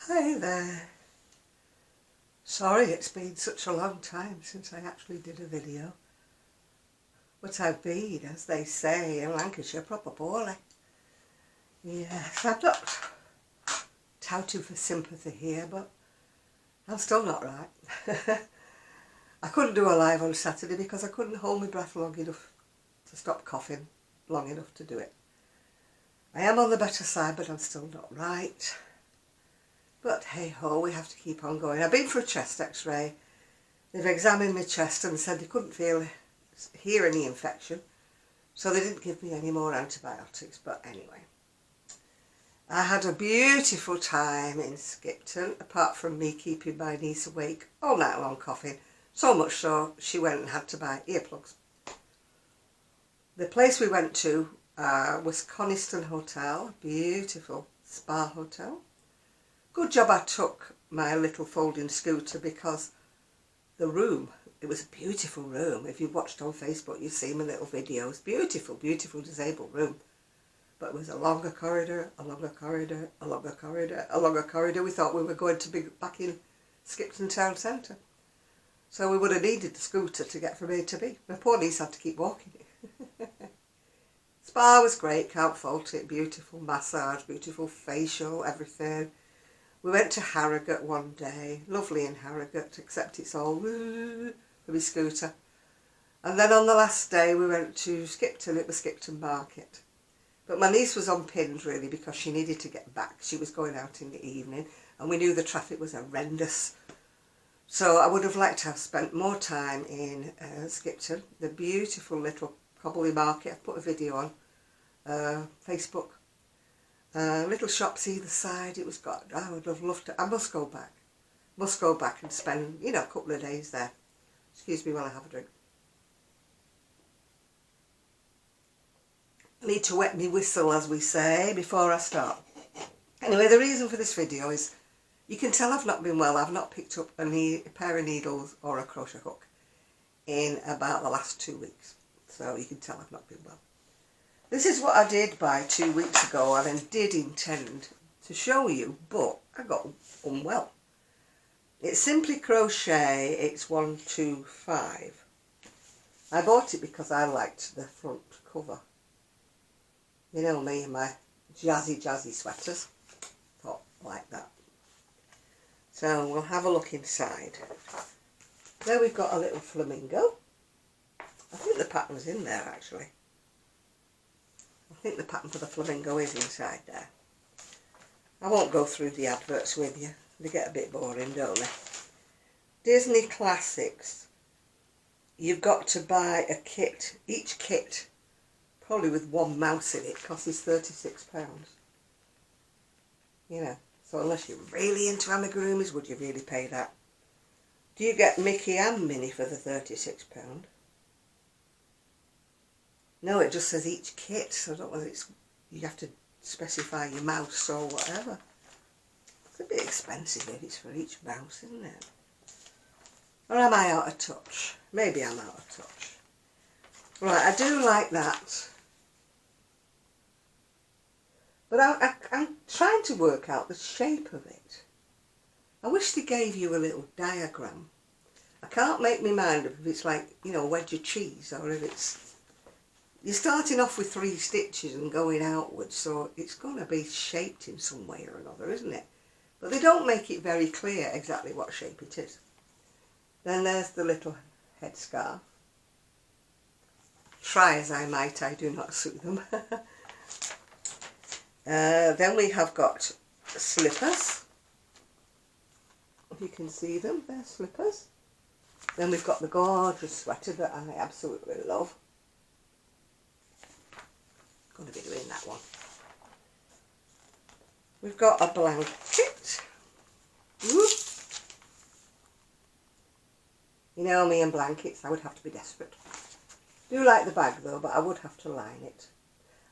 Hi there. Sorry it's been such a long time since I actually did a video. But I've been, as they say in Lancashire, proper poorly. Yes, I'm not touting for sympathy here, but I'm still not right. I couldn't do a live on Saturday because I couldn't hold my breath long enough to stop coughing long enough to do it. I am on the better side, but I'm still not right. But hey ho, we have to keep on going. I've been for a chest x-ray. They've examined my chest and said they couldn't hear any infection. So they didn't give me any more antibiotics. But anyway, I had a beautiful time in Skipton, apart from me keeping my niece awake all night long coughing. So much so, she went and had to buy earplugs. The place we went to was Coniston Hotel, beautiful spa hotel. Good job I took my little folding scooter because the room, it was a beautiful room. If you've watched on Facebook, you've seen my little videos. Beautiful, beautiful disabled room. But it was a longer corridor, a longer corridor, a longer corridor, a longer corridor. We thought we were going to be back in Skipton town centre. So we would have needed the scooter to get from A to B. My poor niece had to keep walking. Spa was great, can't fault it. Beautiful massage, beautiful facial, everything. We went to Harrogate one day, lovely in Harrogate, except it's all woo for my scooter. And then on the last day we went to Skipton, it was Skipton Market. But my niece was on pins really because she needed to get back. She was going out in the evening and we knew the traffic was horrendous. So I would have liked to have spent more time in Skipton, the beautiful little cobbly market. I've put a video on Facebook. Little shops either side. It was got. I would have loved to. I must go back. Must go back and spend, a couple of days there. Excuse me while I have a drink. I need to wet me whistle, as we say, before I start. Anyway, the reason for this video is, you can tell I've not been well. I've not picked up a pair of needles or a crochet hook in about the last 2 weeks. So you can tell I've not been well. This is what I did buy 2 weeks ago and then did intend to show you, but I got unwell. It's Simply Crochet, it's 125. I bought it because I liked the front cover. You know me and my jazzy sweaters. Thought like that. So we'll have a look inside. There we've got a little flamingo. I think the pattern's in there actually. I think the pattern for the flamingo is inside there. I won't go through the adverts with you. They get a bit boring, don't they? Disney Classics. You've got to buy a kit. Each kit, probably with one mouse in it, costs £36. So unless you're really into Amigurumis, would you really pay that? Do you get Mickey and Minnie for the £36? No, it just says each kit, so I don't know whether you have to specify your mouse or whatever. It's a bit expensive if it's for each mouse, isn't it? Or am I out of touch? Maybe I'm out of touch. Right, I do like that. But I'm trying to work out the shape of it. I wish they gave you a little diagram. I can't make my mind up if it's like, wedge of cheese or if it's... You're starting off with 3 stitches and going outwards, so it's going to be shaped in some way or another, isn't it? But they don't make it very clear exactly what shape it is. Then there's the little headscarf. Try as I might, I do not suit them. Then we have got slippers. If you can see them, they're slippers. Then we've got the gorgeous sweater that I absolutely love. Going to be doing that one. We've got a blanket. Whoop. You know me and blankets, I would have to be desperate. Do like the bag though, but I would have to line it.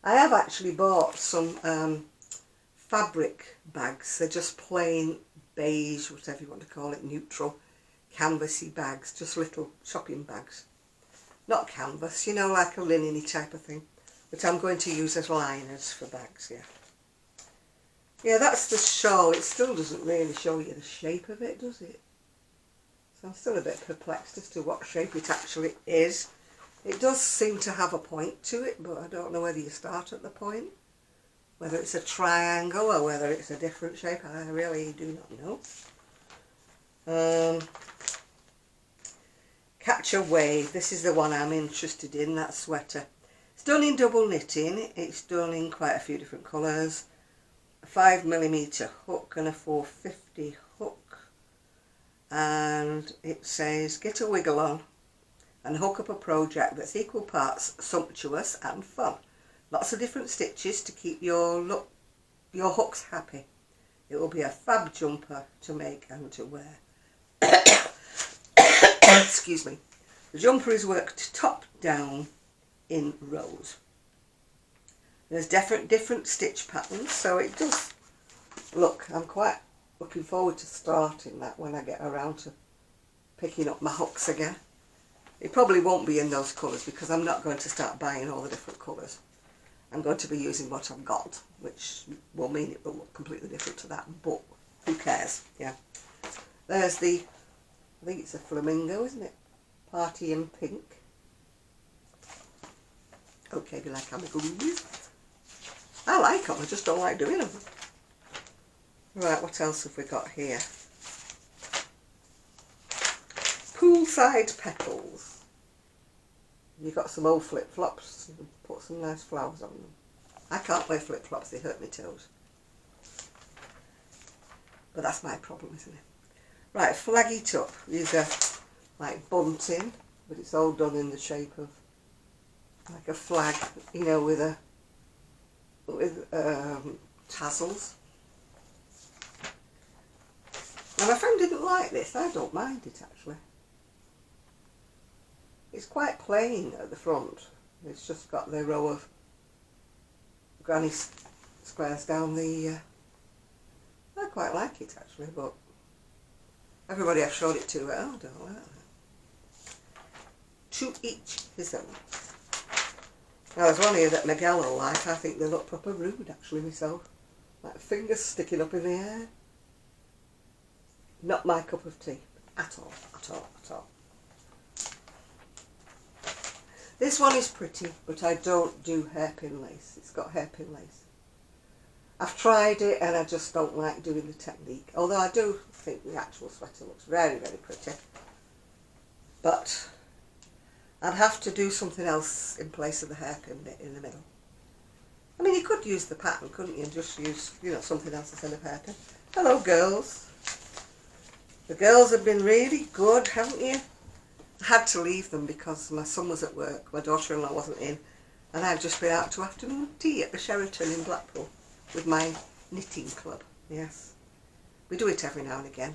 I have actually bought some fabric bags. They're just plain beige, whatever you want to call it, neutral, canvasy bags, just little shopping bags. Not canvas, like a linen-y type of thing. But I'm going to use as liners for bags, yeah. Yeah, that's the shawl. It still doesn't really show you the shape of it, does it? So I'm still a bit perplexed as to what shape it actually is. It does seem to have a point to it, but I don't know whether you start at the point, whether it's a triangle or whether it's a different shape. I really do not know. Catch a Wave. This is the one I'm interested in, that sweater. It's done in double knitting. It's done in quite a few different colours. A 5mm hook and a 450 hook. And it says, get a wiggle on and hook up a project that's equal parts sumptuous and fun. Lots of different stitches to keep your hooks happy. It will be a fab jumper to make and to wear. Excuse me. The jumper is worked top down in rows. There's different stitch patterns, so it does look, I'm quite looking forward to starting that when I get around to picking up my hooks again. It probably won't be in those colours because I'm not going to start buying all the different colours. I'm going to be using what I've got, which will mean it will look completely different to that, but who cares, yeah. There's the, I think it's a flamingo, isn't it? Party in pink. Okay, be like Amigurumi. I like them, I just don't like doing them. Right, what else have we got here? Poolside petals. You've got some old flip-flops, put some nice flowers on them. I can't wear flip-flops, they hurt my toes. But that's my problem, isn't it? Right, flag it up. These are like bunting, but it's all done in the shape of like a flag, you know, with tassels. And my friend didn't like this. I don't mind it actually. It's quite plain at the front. It's just got the row of granny squares down the... I quite like it actually, but everybody I've showed it to, oh, I don't like that. To each his own. Now there's one here that Miguel will like. I think they look proper rude actually myself. Like fingers sticking up in the air. Not my cup of tea. At all, at all, at all. This one is pretty, but I don't do hairpin lace. It's got hairpin lace. I've tried it and I just don't like doing the technique. Although I do think the actual sweater looks very, very pretty. But I'd have to do something else in place of the hairpin bit in the middle. I mean, you could use the pattern, couldn't you? And just use, you know, something else instead of hairpin. Hello, girls. The girls have been really good, haven't you? I had to leave them because my son was at work, my daughter-in-law wasn't in, and I've just been out to afternoon tea at the Sheraton in Blackpool with my knitting club. Yes, we do it every now and again.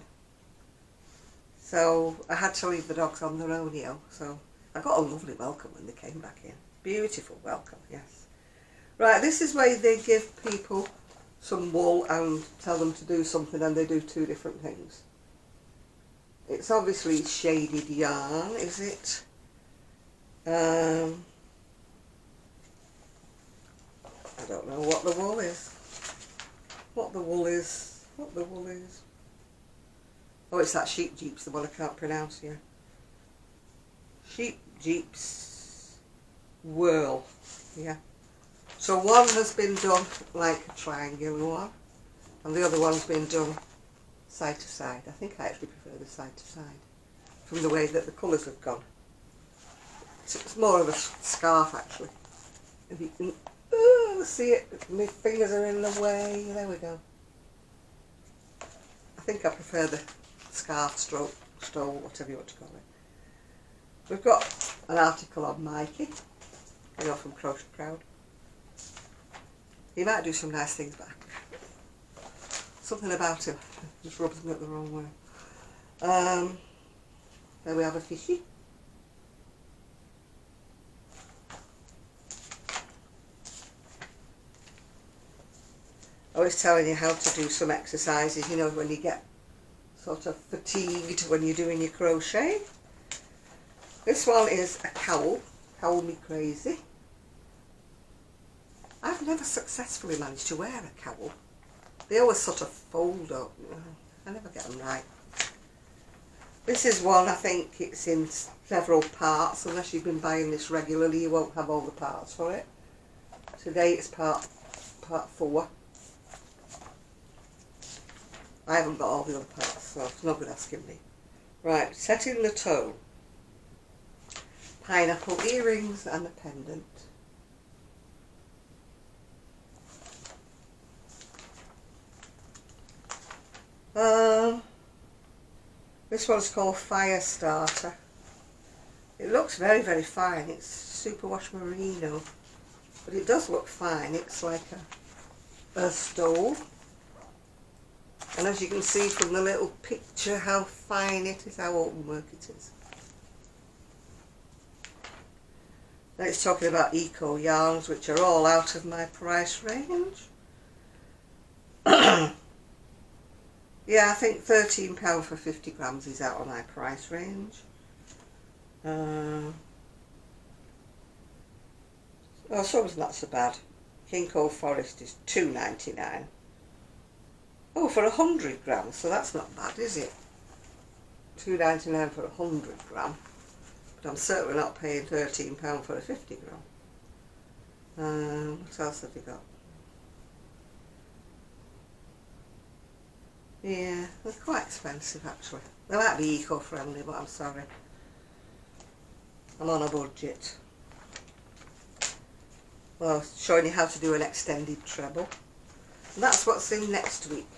So I had to leave the dogs on their own, you know, so I got a lovely welcome when they came back in. Beautiful welcome, yes. Right, this is where they give people some wool and tell them to do something and they do two different things. It's obviously shaded yarn, is it? I don't know what the wool is. What the wool is. What the wool is. Oh, it's that Sheep Jeeps, the one I can't pronounce here. Sheep Jeeps Whirl. Yeah. So one has been done like a triangular one, and the other one's been done side to side. I think I actually prefer the side to side from the way that the colours have gone. It's more of a scarf actually. If you can see it, my fingers are in the way. There we go. I think I prefer the scarf stroke, stole, whatever you want to call it. We've got an article on Mikey, you know, from Crochet Crowd. He might do some nice things back. Something about him just rubs me up the wrong way. There we have a fishy. I was telling you how to do some exercises, you know, when you get sort of fatigued when you're doing your crochet. This one is a cowl, Cowl Me Crazy. I've never successfully managed to wear a cowl. They always sort of fold up. I never get them right. This is one, I think it's in several parts. Unless you've been buying this regularly, you won't have all the parts for it. Today it's part 4. I haven't got all the other parts, so it's no good asking me. Right, setting the tone. Pineapple earrings and a pendant. This one's called Fire Starter. It looks very, very fine. It's superwash merino, but it does look fine. It's like a stove. And as you can see from the little picture how fine it is, how open work it is. Now it's talking about eco yarns, which are all out of my price range. Yeah, I think £13 for 50 grams is out of my price range. Oh, some's not so bad. King Cole Forest is £2.99. Oh, for 100 grams, so that's not bad, is it? £2.99 for 100 gram. But I'm certainly not paying £13 for a 50 gram. What else have we got? Yeah, they're quite expensive actually. They might be eco-friendly, but I'm sorry. I'm on a budget. Well, showing you how to do an extended treble. And that's what's in next week.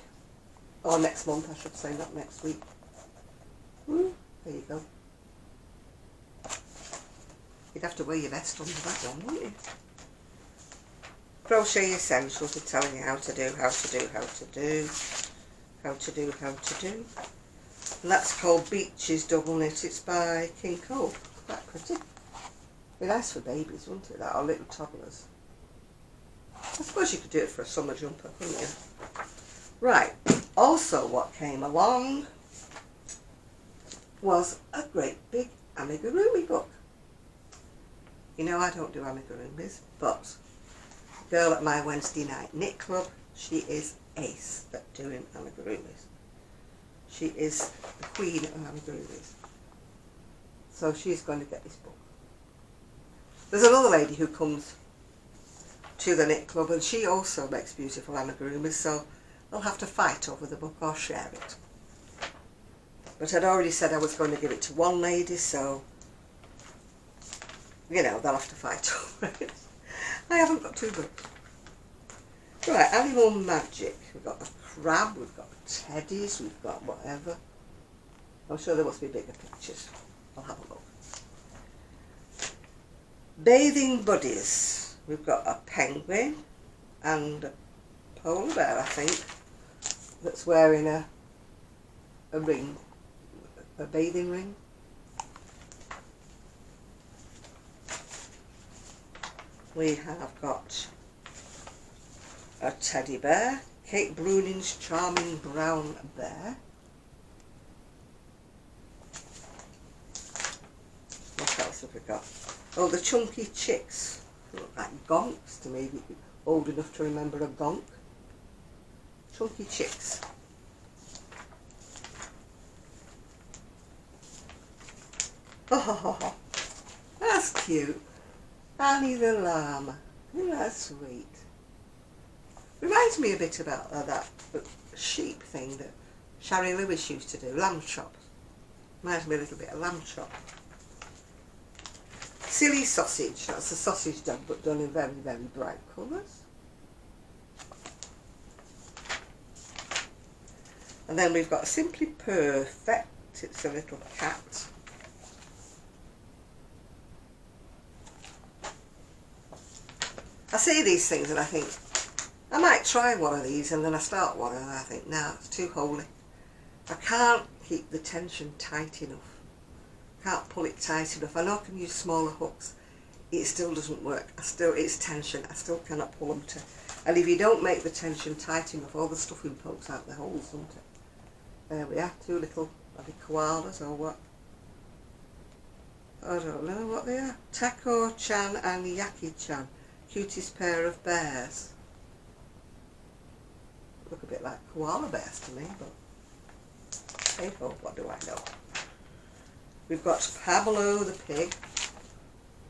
Or next month, I should say, not next week. There you go. You'd have to wear your vest under that one, wouldn't you? Crochet Essentials are telling you how to do. And that's called Beaches Double Knit. It's by King Cole. Quite pretty. Be nice for babies, wouldn't it? That, or little toddlers. I suppose you could do it for a summer jumper, couldn't you? Right. Also, what came along was a great big amigurumi book. You know I don't do amigurumis, but the girl at my Wednesday night knit club, she is ace at doing amigurumis. She is the queen of amigurumis. So she's going to get this book. There's another lady who comes to the knit club and she also makes beautiful amigurumis, so they'll have to fight over the book or share it. But I'd already said I was going to give it to one lady, so you know, they'll have to fight over it. I haven't got 2 books. Right, Animal Magic. We've got a crab, we've got teddies, we've got whatever. I'm sure there must be bigger pictures. I'll have a look. Bathing Buddies. We've got a penguin and a polar bear, I think, that's wearing a ring, a bathing ring. We have got a teddy bear, Kate Bruning's Charming Brown Bear. What else have we got? Oh, the Chunky Chicks. They look like gonks to me, old enough to remember a gonk. Chunky Chicks. Oh, that's cute. Annie the Llama. Isn't that sweet? Reminds me a bit about that sheep thing that Shari Lewis used to do, lamb chop. Reminds me a little bit of lamb chop. Silly Sausage. That's a sausage dog but done in very, very bright colours. And then we've got Simply Perfect. It's a little cat. I see these things and I think, I might try one of these, and then I start one and I think, nah, it's too holy. I can't keep the tension tight enough. Can't pull it tight enough. I know I can use smaller hooks. It still doesn't work. It's tension. I still cannot pull them to. And if you don't make the tension tight enough, all the stuffing pokes out the holes, doesn't it? There we are, 2 little, are they koalas or what? I don't know what they are. Tako-chan and Yaki-chan. Cutest pair of bears. Look a bit like koala bears to me, but hey ho, what do I know? We've got Pablo the pig,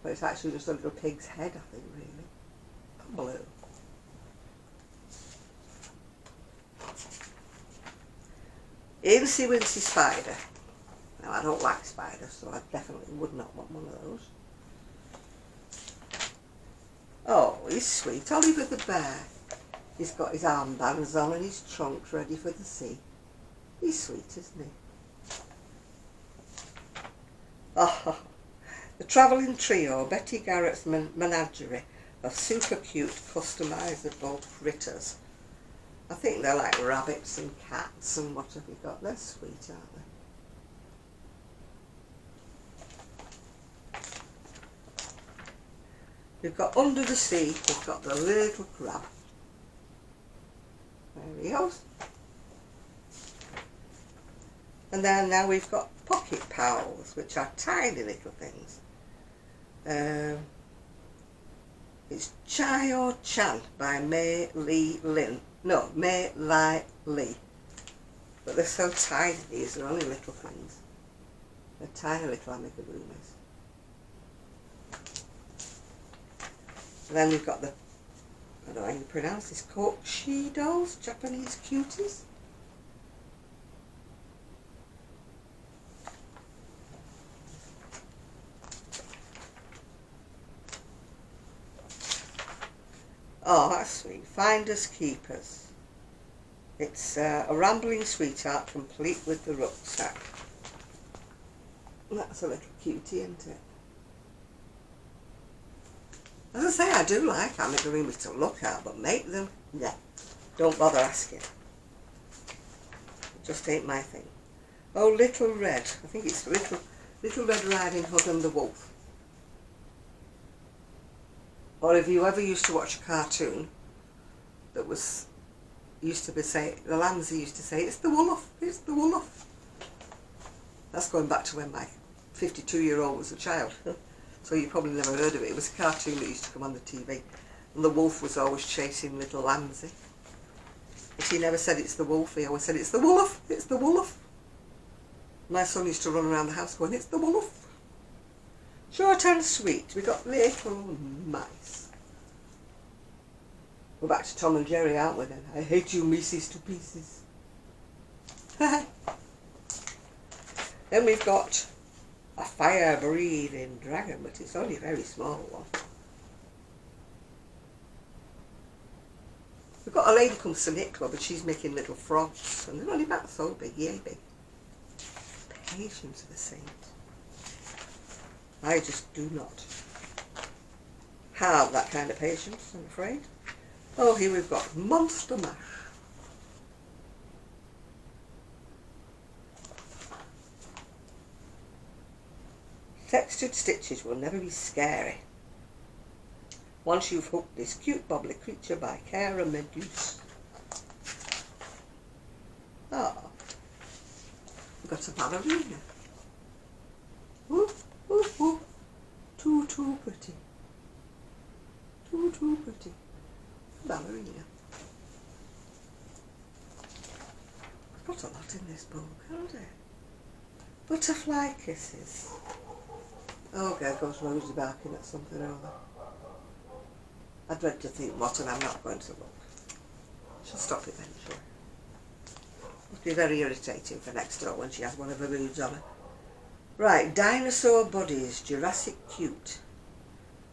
but it's actually just a little pig's head, I think, really. Pablo. Incy Wincy Spider. Now, I don't like spiders, so I definitely would not want one of those. Oh, he's sweet. Oliver the bear. He's got his armbands on and his trunk ready for the sea. He's sweet, isn't he? Oh, the travelling trio, Betty Garrett's menagerie of super cute customisable critters. I think they're like rabbits and cats and what have you got. They're sweet, aren't they? We've got Under the Sea, we've got the little crab. There he goes. And then now we've got Pocket Pals, which are tiny little things. It's Chai or Chan by May Lee Lin. No, May Lai Lee. But they're so tiny, these are only little things. They're tiny little amigurumis. And then we've got the, I don't know how you pronounce this, Crochet dolls, Japanese cuties. Oh, that's sweet. Finders Keepers. It's a rambling sweetheart complete with the rucksack. That's a little cutie, isn't it? As I say, I do like amigurumis to look at, but make them, yeah, don't bother asking. It just ain't my thing. Oh, Little Red. I think it's Little Red Riding Hood and the Wolf. Or if you ever used to watch a cartoon that was, used to be say, the Lambsy used to say, it's the Wolf, it's the Wolf. That's going back to when my 52-year-old was a child. So you probably never heard of it. It was a cartoon that used to come on the TV. And the wolf was always chasing little Lambsy. But he never said it's the wolf, he always said it's the Wolf, it's the Wolf. My son used to run around the house going, it's the Wolf. Short and sweet, we got little mice. We're back to Tom and Jerry, aren't we then? I hate you, mices to pieces. Then we've got a fire-breathing dragon, but it's only a very small one. We've got a lady called Snake Club, and she's making little frogs, and they're only about so big, yay big. Patience of the saint. I just do not have that kind of patience, I'm afraid. Oh, here we've got Monster Mash. Textured stitches will never be scary. Once you've hooked this cute bobbly creature by Cara Meduse. Ah, we've got a ballerina. Woo, woo, woo. Too pretty. Too pretty. Ballerina. I've got a lot in this book, haven't I? Butterfly Kisses. Oh, there goes Rosie barking at something or other. I dread to think what, and I'm not going to look. She'll stop eventually. Must be very irritating for next door when she has one of her moods on her. Right, Dinosaur Buddies, Jurassic Cute.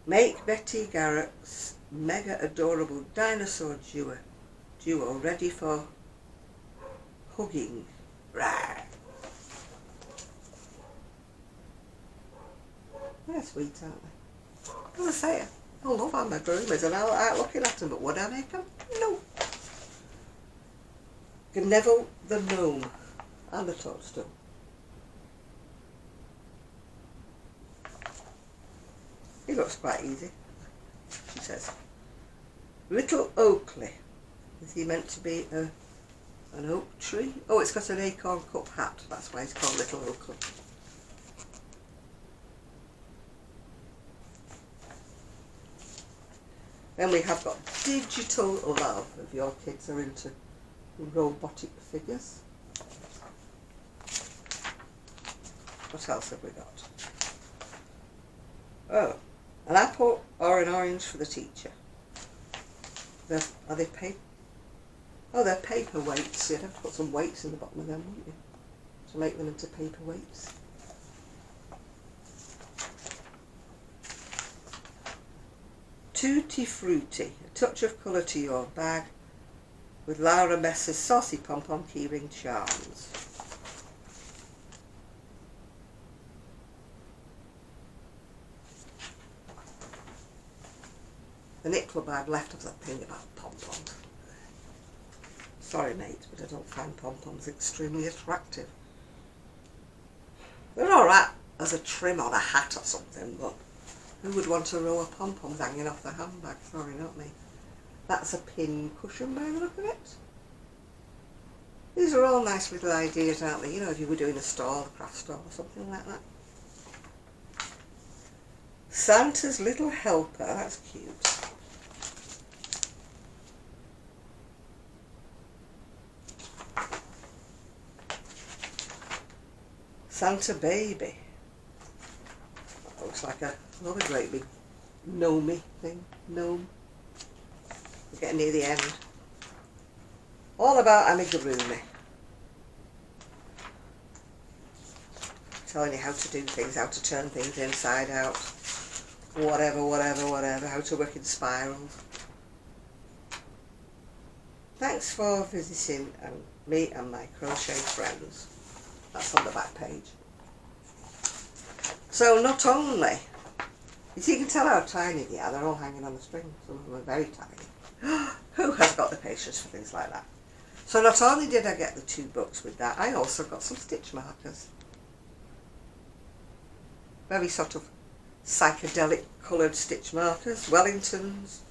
Make Betty Garrett's mega adorable dinosaur duo ready for hugging. Right. They're sweet, aren't they? As I say, I love amigurumis and I like looking at them, but would I make them? No. Neville the Gnome and the Toadstool. He looks quite easy, she says. Little Oakley. Is he meant to be an oak tree? Oh, it's got an acorn cup hat. That's why it's called Little Oakley. Then we have got Digital Love, if your kids are into robotic figures. What else have we got? Oh, an apple or an orange for the teacher. Are they paper? Oh, they're paper weights. You'd have to put some weights in the bottom of them, wouldn't you? To make them into paper weights. Tutti Frutti, a touch of colour to your bag with Laura Mess's Saucy Pom-Pom Keyring Charms. The Knit Club I've left of that thing about pom-poms. Sorry mate, but I don't find pom-poms extremely attractive. They're alright as a trim on a hat or something, but who would want a row of pom-poms hanging off the handbag? Sorry, not me. That's a pin cushion by the look of it. These are all nice little ideas, aren't they? You know, if you were doing a stall, a craft stall or something like that. Santa's Little Helper, that's cute. Santa Baby. That looks like another great big gnomey thing. Gnome. We're getting near the end. All about Amigurumi. Telling you how to do things, how to turn things inside out. Whatever, how to work in spirals. Thanks for visiting me and my crochet friends. That's on the back page. So not only, you see, you can tell how tiny they are, they're all hanging on the string, some of them are very tiny. Who has got the patience for things like that? So not only did I get the 2 books with that, I also got some stitch markers. Very sort of psychedelic coloured stitch markers, Wellingtons,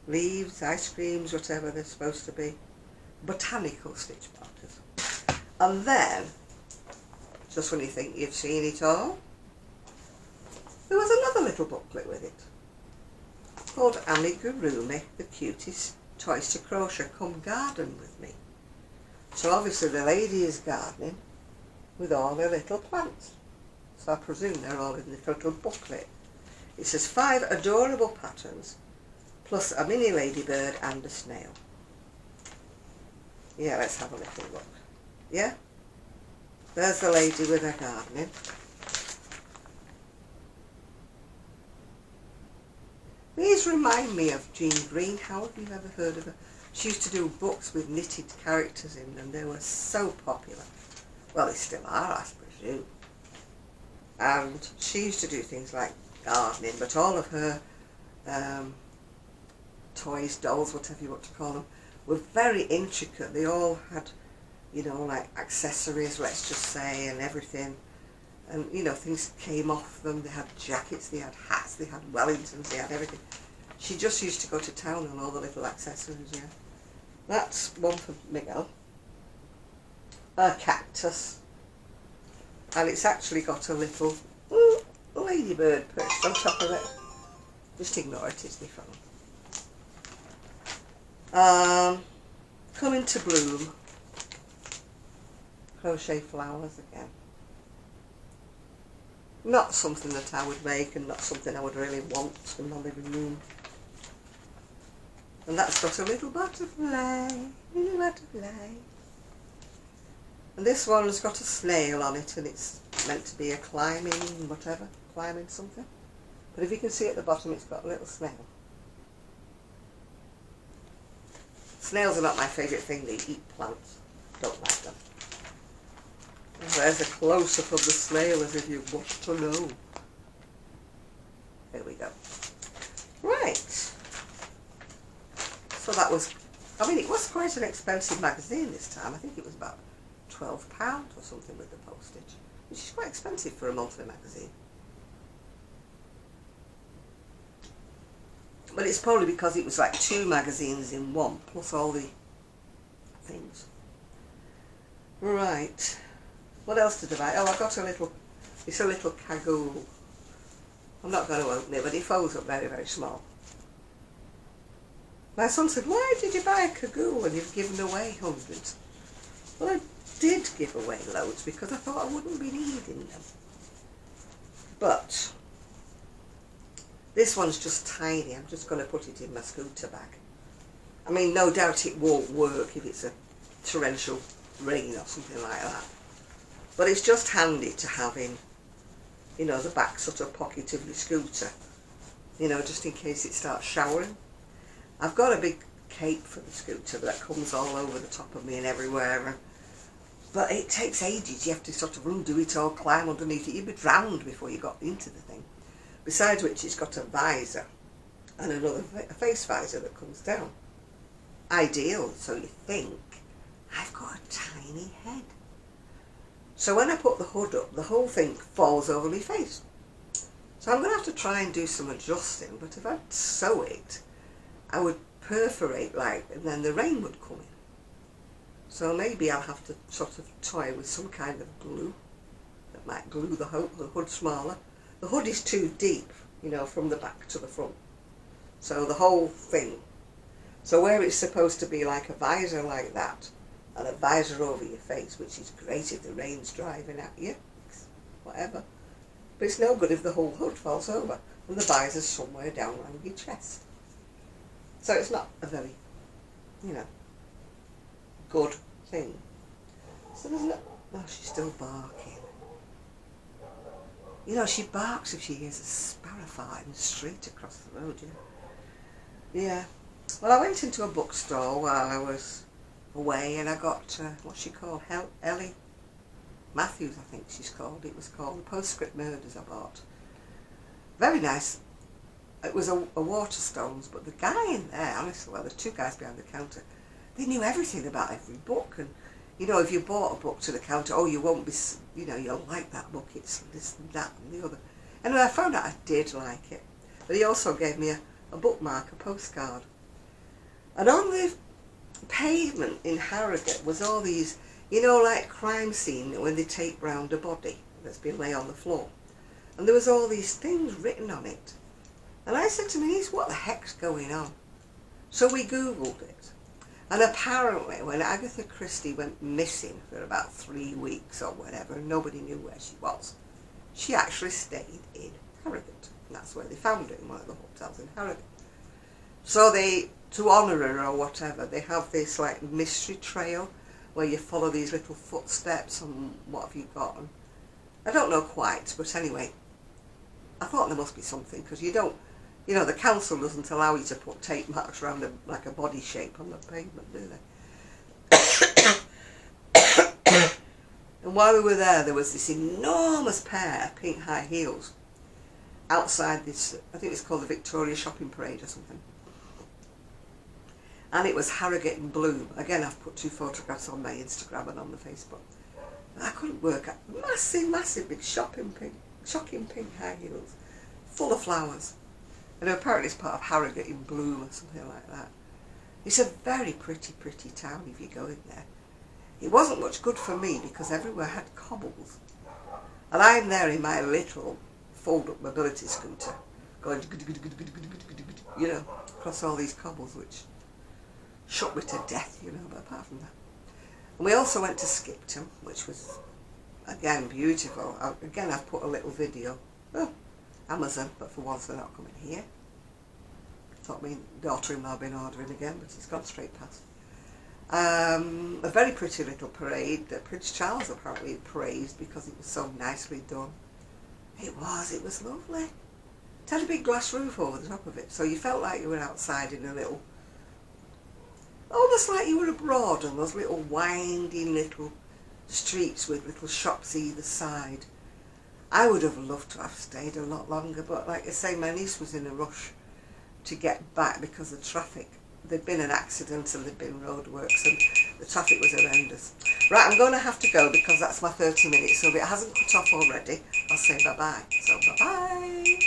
leaves, ice creams, whatever they're supposed to be. Botanical stitch markers. And then, just when you think you've seen it all, there was another little booklet with it, called Amigurumi, the cutest toys to crochet, come garden with me. So obviously the lady is gardening with all her little plants. So I presume they're all in this little booklet. It says 5 adorable patterns, plus a mini ladybird and a snail. Yeah, let's have a little look. Yeah? There's the lady with her gardening. These remind me of Jean Green. How have you ever heard of her? She used to do books with knitted characters in them. They were so popular. Well, they still are, I presume. And she used to do things like gardening, but all of her toys, dolls, whatever you want to call them, were very intricate. They all had, you know, like accessories, let's just say, and everything. And, you know, things came off them. They had jackets, they had hats, they had Wellingtons, they had everything. She just used to go to town on all the little accessories, yeah. That's one for Miguel. A cactus. And it's actually got a little ladybird perched on top of it. Just ignore it, it's my phone. Coming to bloom. Crochet flowers again. Not something that I would make and not something I would really want in my living room. And that's got a little butterfly. And this one's got a snail on it, and it's meant to be a climbing something. But if you can see at the bottom, it's got a little snail. Snails are not my favourite thing. They eat plants. Don't like them. And there's a close-up of the snail as if you want to know. There we go. Right. So that was, I mean, it was quite an expensive magazine this time. I think it was about £12 or something with the postage, which is quite expensive for a monthly magazine. But it's probably because it was like 2 magazines in one, plus all the things. Right. What else did I buy? Oh, I got a little, it's a little cagoule. I'm not going to open it, but it folds up very, very small. My son said, why did you buy a Kagoo when you've given away hundreds? Well, I did give away loads because I thought I wouldn't be needing them. But this one's just tiny. I'm just going to put it in my scooter bag. I mean, no doubt it won't work if it's a torrential rain or something like that. But it's just handy to have in, you know, the back sort of pocket of your scooter. You know, just in case it starts showering. I've got a big cape for the scooter that comes all over the top of me and everywhere. But it takes ages. You have to sort of undo it or climb underneath it. You'd be drowned before you got into the thing. Besides which, it's got a visor and another face visor that comes down. Ideal, so you think. I've got a tiny head. So when I put the hood up, the whole thing falls over my face. So I'm going to have to try and do some adjusting, but if I'd sew it, I would perforate and then the rain would come in. So maybe I'll have to sort of toy with some kind of glue that might glue the hood smaller. The hood is too deep, you know, from the back to the front. So the whole thing. So where it's supposed to be like a visor like that, and a visor over your face, which is great if the rain's driving at you, whatever. But it's no good if the whole hood falls over and the visor's somewhere down around your chest. So it's not a very, you know, good thing. So there's no... Oh, she's still barking. You know, she barks if she hears a sparrow flying straight across the road, yeah. Yeah. Well, I went into a bookstore while I was away and I got, what's she called? Ellie Matthews, I think she's called. It was called The Postscript Murders I bought. Very nice. It was a Waterstones, but the guy in there, honestly, well, the two guys behind the counter, they knew everything about every book. And, you know, if you bought a book to the counter, oh, you won't be, you know, you'll like that book, it's this and that and the other. And I found out I did like it. But he also gave me a bookmark, a postcard. And on the pavement in Harrogate was all these, you know, like crime scene when they take round a body that's been lay on the floor. And there was all these things written on it. And I said to my niece, what the heck's going on? So we Googled it. And apparently when Agatha Christie went missing for about 3 weeks or whatever, and nobody knew where she was, she actually stayed in Harrogate. And that's where they found her, in one of the hotels in Harrogate. So they, to honour her or whatever, they have this like mystery trail where you follow these little footsteps and what have you got. And I don't know quite, but anyway, I thought there must be something, because you don't, you know, the council doesn't allow you to put tape marks around like a body shape on the pavement, do they? And while we were there was this enormous pair of pink high heels outside this, I think it's called the Victoria Shopping Parade or something. And it was Harrogate in bloom. Again, I've put 2 photographs on my Instagram and on the Facebook. I couldn't work out. Massive, big shocking pink high heels, full of flowers. And apparently it's part of Harrogate in bloom or something like that. It's a very pretty town if you go in there. It wasn't much good for me because everywhere had cobbles. And I'm there in my little fold-up mobility scooter, going, you know, across all these cobbles, which shook me to death, you know, but apart from that. And we also went to Skipton, which was, again, beautiful. Again, I've put a little video. Oh, Amazon, but for once they're not coming here. Thought my daughter-in-law had been ordering again, but it's gone straight past. A very pretty little parade that Prince Charles apparently praised because it was so nicely done. It was lovely. It had a big glass roof over the top of it, so you felt like you were outside in a little, almost like you were abroad on those little winding little streets with little shops either side. I would have loved to have stayed a lot longer, but like I say, my niece was in a rush to get back because of traffic. There'd been an accident and there'd been roadworks and the traffic was horrendous. Right, I'm going to have to go because that's my 30 minutes, so if it hasn't cut off already, I'll say bye-bye. So bye-bye.